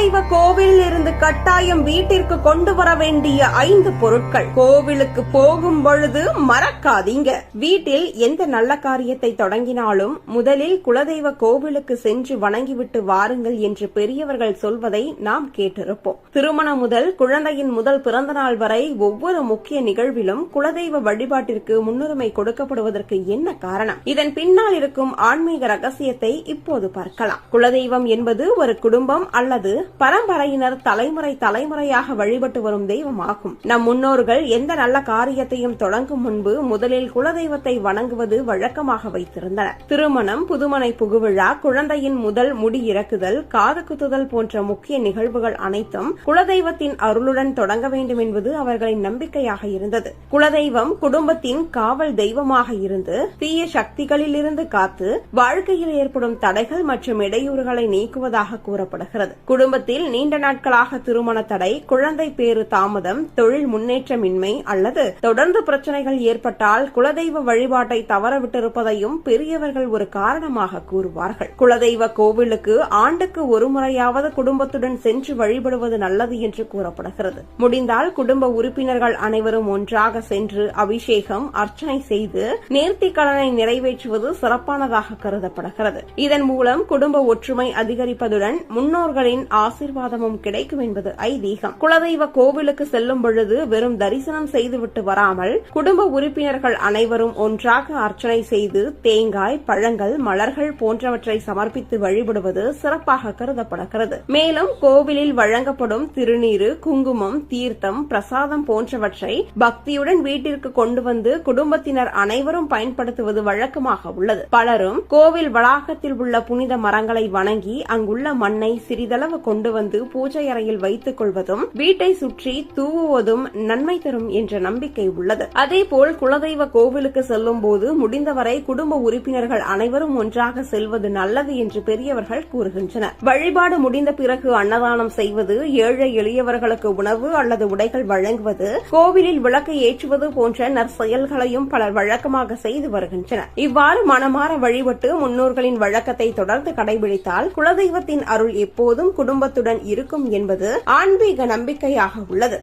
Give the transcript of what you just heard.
குலதெய்வ கோவிலில் இருந்து கட்டாயம் வீட்டிற்கு கொண்டு வர வேண்டிய 5 பொருட்கள். கோவிலுக்கு போகும் பொழுது மறக்காதீங்க. வீட்டில் எந்த நல்ல காரியத்தை தொடங்கினாலும் முதலில் குலதெய்வ கோவிலுக்கு சென்று வணங்கிவிட்டு வாருங்கள் என்று பெரியவர்கள் சொல்வதை நாம் கேட்டிருப்போம். திருமணம் முதல் குழந்தையின் முதல் பிறந்த நாள் வரை ஒவ்வொரு முக்கிய நிகழ்விலும் குலதெய்வ வழிபாட்டிற்கு முன்னுரிமை கொடுக்கப்படுவதற்கு என்ன காரணம்? இதன் பின்னால் இருக்கும் ஆன்மீக ரகசியத்தை இப்போது பார்க்கலாம். குலதெய்வம் என்பது ஒரு குடும்பம் அல்லது பரம்பரையினர் தலைமுறையாக வழிபட்டு வரும் தெய்வமாகும். நம் முன்னோர்கள் எந்த நல்ல காரியத்தையும் தொடங்கும் முன்பு முதலில் குலதெய்வத்தை வணங்குவது வழக்கமாக வைத்திருந்தனர். திருமணம், புதுமனை புகுவிழா, குழந்தையின் முதல் முடி இறக்குதல், காது குத்துதல் போன்ற முக்கிய நிகழ்வுகள் அனைத்தும் குலதெய்வத்தின் அருளுடன் தொடங்க வேண்டும் என்பது அவர்களின் நம்பிக்கையாக இருந்தது. குலதெய்வம் குடும்பத்தின் காவல் தெய்வமாக இருந்து தீய சக்திகளில் இருந்து காத்து வாழ்க்கையில் ஏற்படும் தடைகள் மற்றும் இடையூறுகளை நீக்குவதாக கூறப்படுகிறது. குடும்பத்தில் நீண்ட நாட்களாக திருமண தடை, குழந்தை பேறு தாமதம், தொழில் முன்னேற்றமின்மை அல்லது தொடர்ந்து பிரச்சனைகள் ஏற்பட்டால் குலதெய்வ வழிபாட்டை தவறவிட்டிருப்பதையும் பெரியவர்கள் ஒரு காரணமாக கூறுவார்கள். குலதெய்வ கோவிலுக்கு ஆண்டுக்கு ஒரு முறையாவது குடும்பத்துடன் சென்று வழிபடுவது நல்லது என்று கூறப்படுகிறது. முடிந்தால் குடும்ப உறுப்பினர்கள் அனைவரும் ஒன்றாக சென்று அபிஷேகம், அர்ச்சனை செய்து நேர்த்திக் கடனை நிறைவேற்றுவது சிறப்பானதாக கருதப்படுகிறது. இதன் மூலம் குடும்ப ஒற்றுமை அதிகரிப்பதுடன் முன்னோர்களின் ஆசீர்வாதமும் கிடைக்கும் என்பது ஐதீகம். குலதெய்வ கோவிலுக்கு செல்லும் பொழுது வெறும் தரிசனம் செய்துவிட்டு வராமல் குடும்ப உறுப்பினர்கள் அனைவரும் ஒன்றாக அர்ச்சனை செய்து தேங்காய், பழங்கள், மலர்கள் போன்றவற்றை சமர்ப்பித்து வழிபடுவது சிறப்பாக கருதப்படுகிறது. மேலும் கோவிலில் வழங்கப்படும் திருநீரு, குங்குமம், தீர்த்தம், பிரசாதம் போன்றவற்றை பக்தியுடன் வீட்டிற்கு கொண்டு வந்து குடும்பத்தினர் அனைவரும் பயன்படுத்துவது வழக்கமாக உள்ளது. பலரும் கோவில் வளாகத்தில் உள்ள புனித மரங்களை வணங்கி அங்குள்ள மண்ணை சிறிதளவு கொண்டு வந்து பூஜை அறையில் வைத்துக் கொள்வதும் வீட்டை சுற்றி தூவுவதும் நன்மை தரும் என்ற நம்பிக்கை உள்ளது. அதேபோல் குலதெய்வ கோவிலுக்கு செல்லும் போது முடிந்தவரை குடும்ப உறுப்பினர்கள் அனைவரும் ஒன்றாக செல்வது நல்லது என்று பெரியவர்கள் கூறுகின்றனர். வழிபாடு முடிந்த பிறகு அன்னதானம் செய்வது, ஏழை எளியவர்களுக்கு உணவு அல்லது உடைகள் வழங்குவது, கோவிலில் விளக்கு ஏற்றுவது போன்ற நற்செயல்களையும் பலர் வழக்கமாக செய்து வருகின்றனர். இவ்வாறு மனமாற வழிபட்டு முன்னோர்களின் வழக்கத்தை தொடர்ந்து கடைபிடித்தால் குலதெய்வத்தின் அருள் எப்போதும் குடும்பத்துடன் இருக்கும் என்பது ஆன்மீக நம்பிக்கையாக உள்ளது.